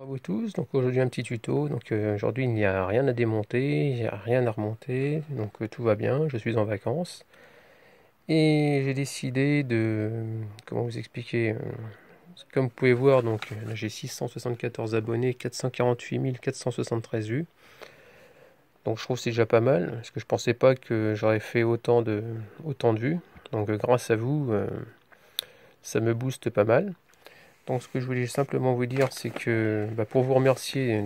Bonjour à vous tous, donc aujourd'hui un petit tuto. Aujourd'hui il n'y a rien à démonter, il n'y a rien à remonter, tout va bien, je suis en vacances. Et j'ai décidé de, comment vous expliquer, comme vous pouvez voir, là, j'ai 674 abonnés, 448 473 vues. Donc je trouve que c'est déjà pas mal, parce que je pensais pas que j'aurais fait autant de vues. Grâce à vous, ça me booste pas mal. Donc ce que je voulais simplement vous dire, c'est que pour vous remercier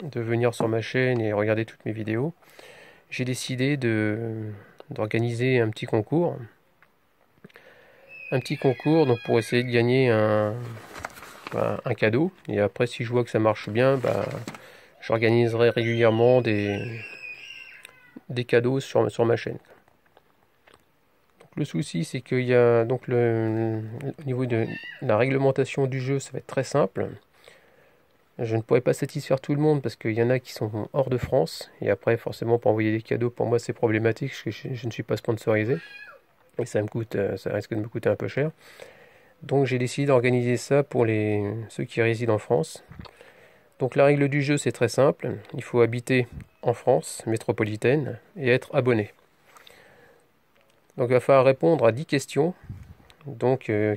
de venir sur ma chaîne et regarder toutes mes vidéos, j'ai décidé d'organiser un petit concours. Un petit concours pour essayer de gagner un cadeau. Et après, si je vois que ça marche bien, j'organiserai régulièrement des cadeaux sur ma chaîne. Donc, le souci, c'est qu'il y a au niveau de la réglementation du jeu, ça va être très simple. Je ne pourrais pas satisfaire tout le monde parce qu'il y en a qui sont hors de France. Et après, forcément, pour envoyer des cadeaux, pour moi, c'est problématique parce que je ne suis pas sponsorisé. Et ça risque de me coûter un peu cher. Donc j'ai décidé d'organiser ça pour ceux qui résident en France. Donc la règle du jeu, c'est très simple. Il faut habiter en France métropolitaine et être abonné. Donc il va falloir répondre à 10 questions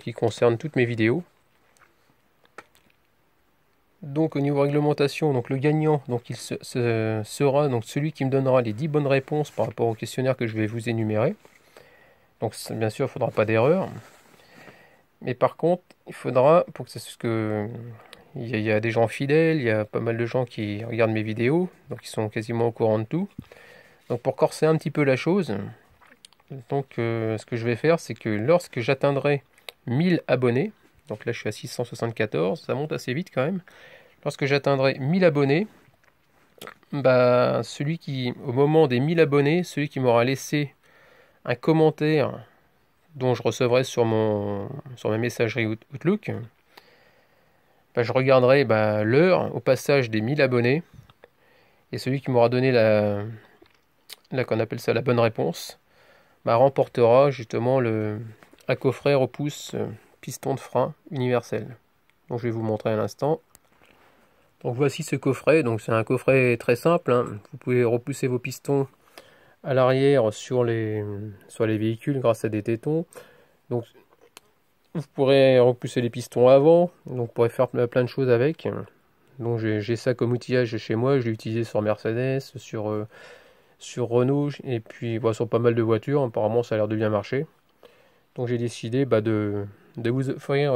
qui concernent toutes mes vidéos. Donc au niveau réglementation, le gagnant, sera celui qui me donnera les 10 bonnes réponses par rapport au questionnaire que je vais vous énumérer. Donc bien sûr, il ne faudra pas d'erreur. Mais par contre, il faudra, pour que c'est ce que il y a des gens fidèles, il y a pas mal de gens qui regardent mes vidéos, donc ils sont quasiment au courant de tout. Donc pour corser un petit peu la chose, ce que je vais faire, c'est que lorsque j'atteindrai 1000 abonnés, donc là je suis à 674, ça monte assez vite quand même. Lorsque j'atteindrai 1000 abonnés, au moment des 1000 abonnés, celui qui m'aura laissé un commentaire dont je recevrai sur ma messagerie Outlook, je regarderai l'heure au passage des 1000 abonnés, et celui qui m'aura donné qu'on appelle ça la bonne réponse, remportera justement un coffret repousse piston de frein universel. Donc je vais vous montrer à l'instant. Donc voici ce coffret. Donc c'est un coffret très simple, hein. Vous pouvez repousser vos pistons à l'arrière sur les véhicules grâce à des tétons. Donc vous pourrez repousser les pistons avant. Donc vous pourrez faire plein de choses avec. Donc j'ai ça comme outillage chez moi. Je l'ai utilisé sur Mercedes, sur Renault et puis sur pas mal de voitures. Apparemment ça a l'air de bien marcher. Donc j'ai décidé de vous offrir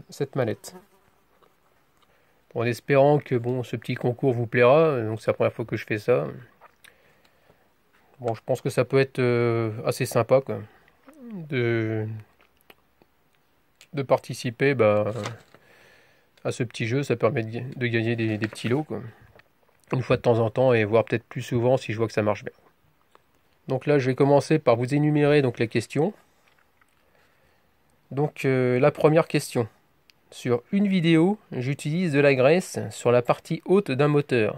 cette mallette. En espérant que ce petit concours vous plaira. Donc c'est la première fois que je fais ça. Bon, je pense que ça peut être assez sympa quoi, de participer à ce petit jeu. Ça permet de gagner des petits lots quoi, une fois de temps en temps et voire peut-être plus souvent si je vois que ça marche bien. Donc là je vais commencer par vous énumérer les questions. La première question. Sur une vidéo, j'utilise de la graisse sur la partie haute d'un moteur.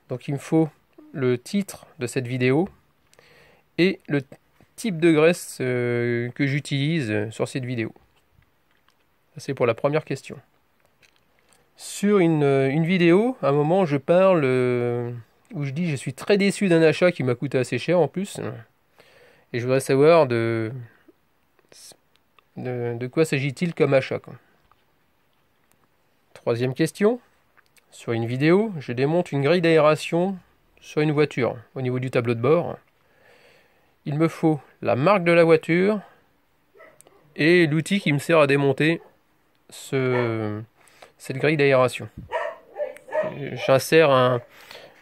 Donc il me faut le titre de cette vidéo et le type de graisse que j'utilise sur cette vidéo. C'est pour la première question. Sur une vidéo, à un moment, je parle où je dis je suis très déçu d'un achat qui m'a coûté assez cher en plus. Et je voudrais savoir de quoi s'agit-il comme achat quoi. Troisième question. Sur une vidéo, je démonte une grille d'aération sur une voiture au niveau du tableau de bord. Il me faut la marque de la voiture et l'outil qui me sert à démonter cette grille d'aération. J'insère un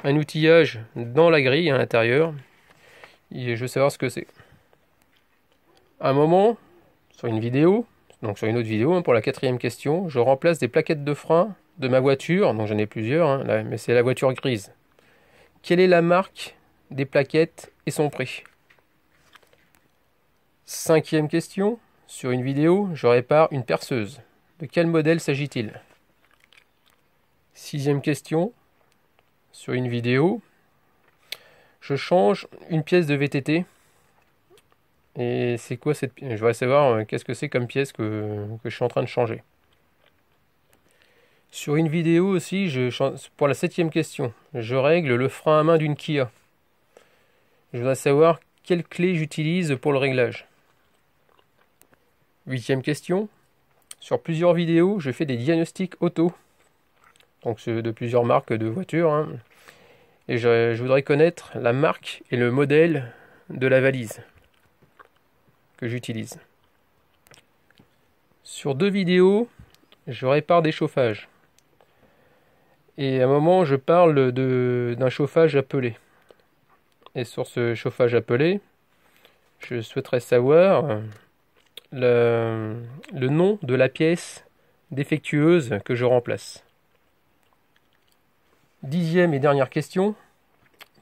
outillage dans la grille à l'intérieur et je veux savoir ce que c'est. À un moment, sur une vidéo, donc sur une autre vidéo, pour la quatrième question, je remplace des plaquettes de frein de ma voiture, donc j'en ai plusieurs, mais c'est la voiture grise. Quelle est la marque des plaquettes et son prix? Cinquième question, sur une vidéo, je répare une perceuse. De quel modèle s'agit-il? Sixième question, sur une vidéo, je change une pièce de VTT. Et c'est quoi cette pièce? Je voudrais savoir qu'est-ce que c'est comme pièce que je suis en train de changer. Sur une vidéo aussi, pour la 7e question, je règle le frein à main d'une Kia. Je voudrais savoir quelle clé j'utilise pour le réglage. 8e question. Sur plusieurs vidéos, je fais des diagnostics auto. Donc de plusieurs marques de voitures. Hein. Et je voudrais connaître la marque et le modèle de la valise que j'utilise. Sur 2 vidéos, je répare des chauffages. Et à un moment, je parle d'un chauffage appelé. Et sur ce chauffage appelé, je souhaiterais savoir le nom de la pièce défectueuse que je remplace. 10e et dernière question.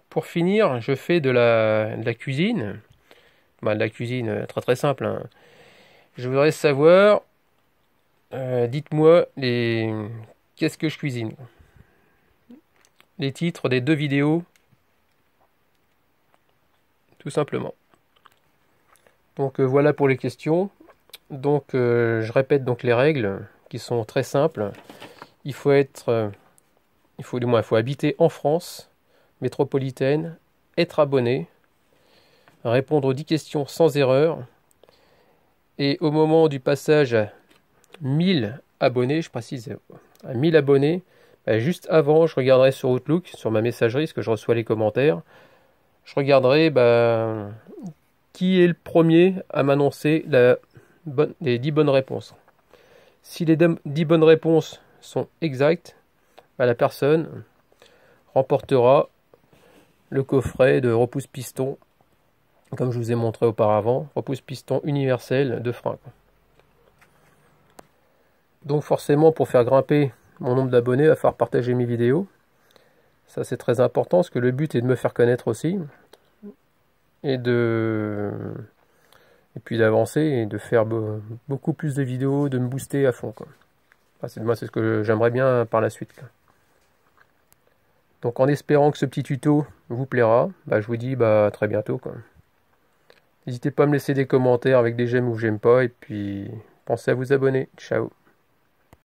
Pour finir, je fais de la cuisine. De la cuisine très très simple. Hein. Je voudrais savoir, dites-moi qu'est-ce que je cuisine. Les titres des 2 vidéos, tout simplement. Donc voilà pour les questions. Donc je répète donc les règles qui sont très simples. Il faut habiter en France métropolitaine, être abonné, répondre aux 10 questions sans erreur. Et au moment du passage à 1000 abonnés, je précise à 1000 abonnés, juste avant, je regarderai sur Outlook, sur ma messagerie, parce que je reçois les commentaires, je regarderai qui est le premier à m'annoncer les 10 bonnes réponses. Si les 10 bonnes réponses sont exactes, la personne remportera le coffret de repousse-piston, comme je vous ai montré auparavant, repousse-piston universel de frein. Donc forcément, pour faire grimper mon nombre d'abonnés, il va falloir partager mes vidéos. Ça c'est très important, parce que le but est de me faire connaître aussi. Et puis d'avancer et de faire beaucoup plus de vidéos, de me booster à fond. C'est ce que j'aimerais bien par la suite. Donc en espérant que ce petit tuto vous plaira, je vous dis à très bientôt. N'hésitez pas à me laisser des commentaires avec des j'aime ou j'aime pas, et puis pensez à vous abonner. Ciao.